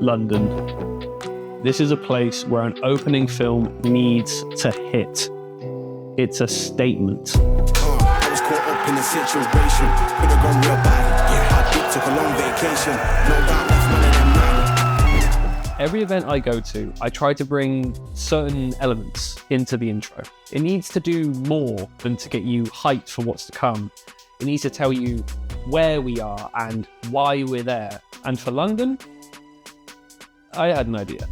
London. This is a place where an opening film needs to hit. It's a statement. I was caught up in a situation, could have gone real bad. Yeah, I took a long vacation, no doubt left none of them mad. Every event I go to, I try to bring certain elements into the intro. It needs to do more than to get you hyped for what's to come. It needs to tell you where we are and why we're there. And for London, I had an idea.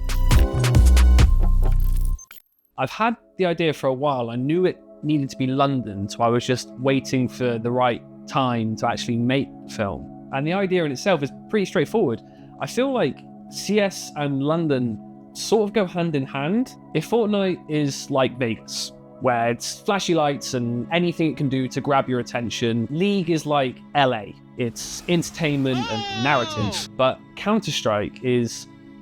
I've had the idea for a while. I knew it needed to be London, so I was just waiting for the right time to actually make the film. And the idea in itself is pretty straightforward. I feel like CS and London sort of go hand in hand. If Fortnite is like Vegas, where it's flashy lights and anything it can do to grab your attention, League is like LA. It's entertainment and narrative. But Counter-Strike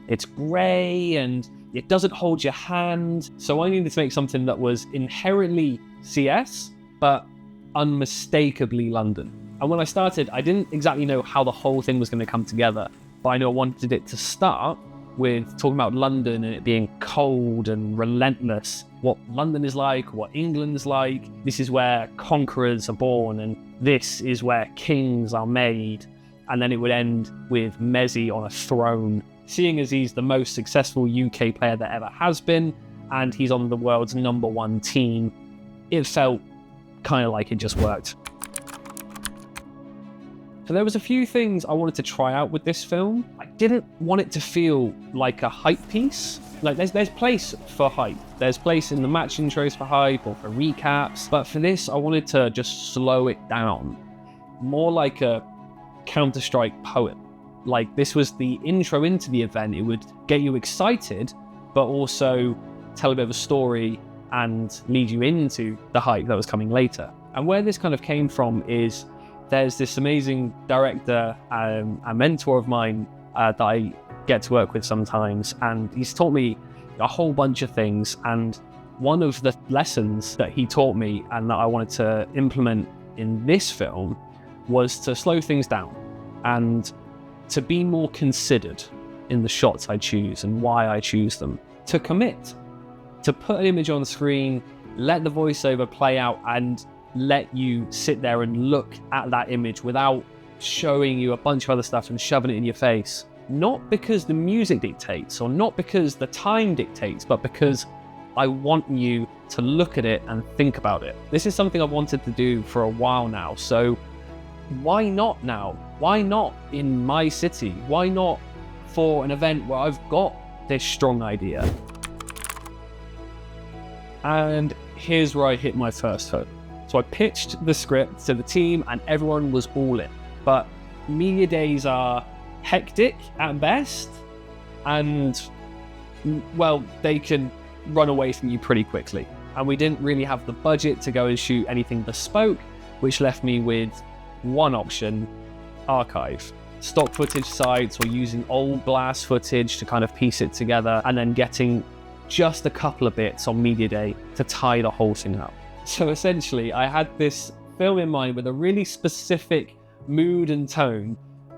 it's grey and it doesn't hold your hand. So I needed to make something that was inherently CS, but unmistakably London. And when I started, I didn't exactly know how the whole thing was going to come together, but I know I wanted it to start with talking about London and it being cold and relentless. What London is like, what England's like. This is where conquerors are born, and this is where kings are made. And then it would end with Messi on a throne. Seeing as he's the most successful UK player that ever has been, and he's on the world's #1 team, it felt kind of like it just worked. So there was a few things I wanted to try out with this film. I didn't want it to feel like a hype piece. Like there's place for hype. There's place in the match intros for hype or for recaps. But for this, I wanted to just slow it down. More like a Counter-Strike poem. Like this was the intro into the event. It would get you excited, but also tell a bit of a story and lead you into the hype that was coming later. And where this kind of came from is there's this amazing director, a mentor of mine that I get to work with sometimes, and he's taught me a whole bunch of things. And one of the lessons that he taught me and that I wanted to implement in this film was to slow things down and to be more considered in the shots I choose and why I choose them. To commit, to put an image on the screen, let the voiceover play out and let you sit there and look at that image without showing you a bunch of other stuff and shoving it in your face. Not because the music dictates or not because the time dictates, but because I want you to look at it and think about it. This is something I've wanted to do for a while now, so why not now? Why not in my city? Why not for an event where I've got this strong idea? And here's where I hit my first hook. So I pitched the script to the team and everyone was all in. But media days are hectic at best, and well, they can run away from you pretty quickly. And we didn't really have the budget to go and shoot anything bespoke, which left me with one option: archive. Stock footage sites or using old blast footage to kind of piece it together, and then getting just a couple of bits on media day to tie the whole thing up. So essentially, I had this film in mind with a really specific mood and tone,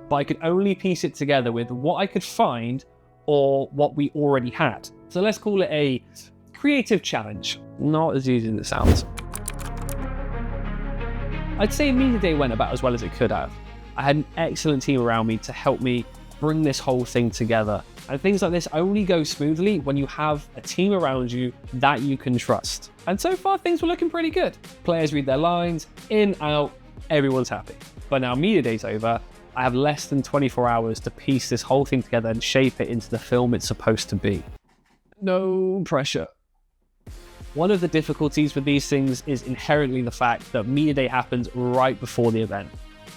but I could only piece it together with what I could find or what we already had. So let's call it a creative challenge. Not as easy as it sounds. I'd say media day went about as well as it could have. I had an excellent team around me to help me bring this whole thing together. And things like this only go smoothly when you have a team around you that you can trust. And so far, things were looking pretty good. Players read their lines, in, out, everyone's happy. But now media day's over, I have less than 24 hours to piece this whole thing together and shape it into the film it's supposed to be. No pressure. One of the difficulties with these things is inherently the fact that media day happens right before the event.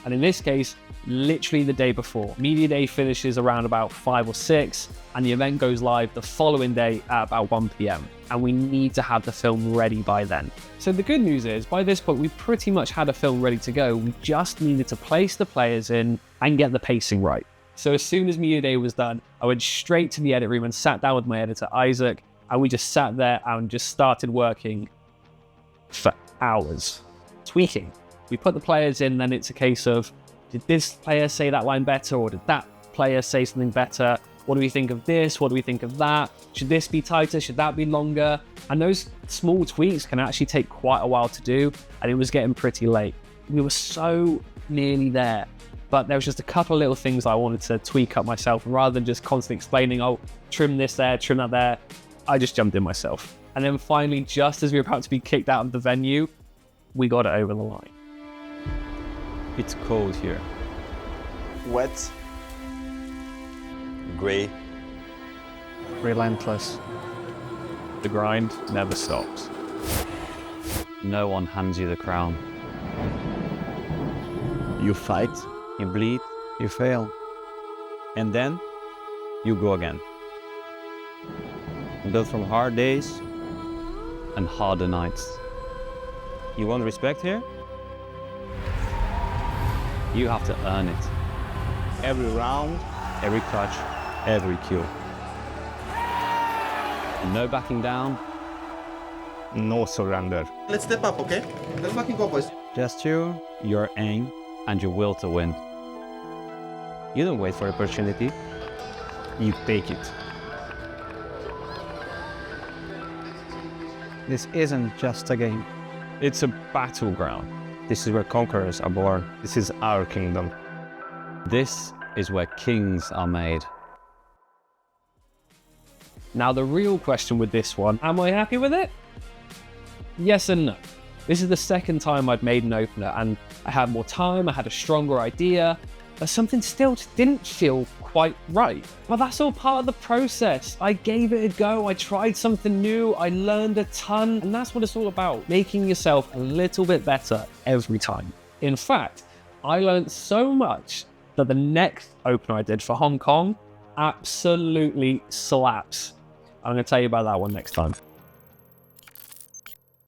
And in this case, literally the day before. Media day finishes around about 5 or 6, and the event goes live the following day at about 1 p.m. And we need to have the film ready by then. So the good news is, by this point, we pretty much had a film ready to go. We just needed to place the players in and get the pacing right. So as soon as media day was done, I went straight to the edit room and sat down with my editor, Isaac, and we just sat there and just started working for hours, tweaking. We put the players in, then it's a case of, did this player say that line better, or did that player say something better, What do we think of this? What do we think of that? Should this be tighter? Should that be longer? And those small tweaks can actually take quite a while to do, and it was getting pretty late. We were so nearly there, but there was just a couple of little things I wanted to tweak up myself, rather than just constantly explaining, oh, trim this there, trim that there. I just jumped in myself. And then finally, just as we were about to be kicked out of the venue, we got it over the line. It's cold here. Wet. Grey. Relentless. The grind never stops. No one hands you the crown. You fight, you bleed, you fail. And then you go again. Built from hard days and harder nights. You want respect here? You have to earn it. Every round, every clutch, every kill. No backing down, no surrender. Let's step up, okay? Let's fucking go, boys. Just you, your aim, and your will to win. You don't wait for opportunity, you take it. This isn't just a game. It's a battleground. This is where conquerors are born. This is our kingdom. This is where kings are made. Now the real question with this one, am I happy with it? Yes and no. This is the second time I'd made an opener, and I had more time, I had a stronger idea, but something still just didn't feel quite right. But that's all part of the process. I gave it a go, I tried something new, I learned a ton, and that's what it's all about, making yourself a little bit better every time. In fact, I learned so much that the next opener I did for Hong Kong absolutely slaps. I'm going to tell you about that one next time.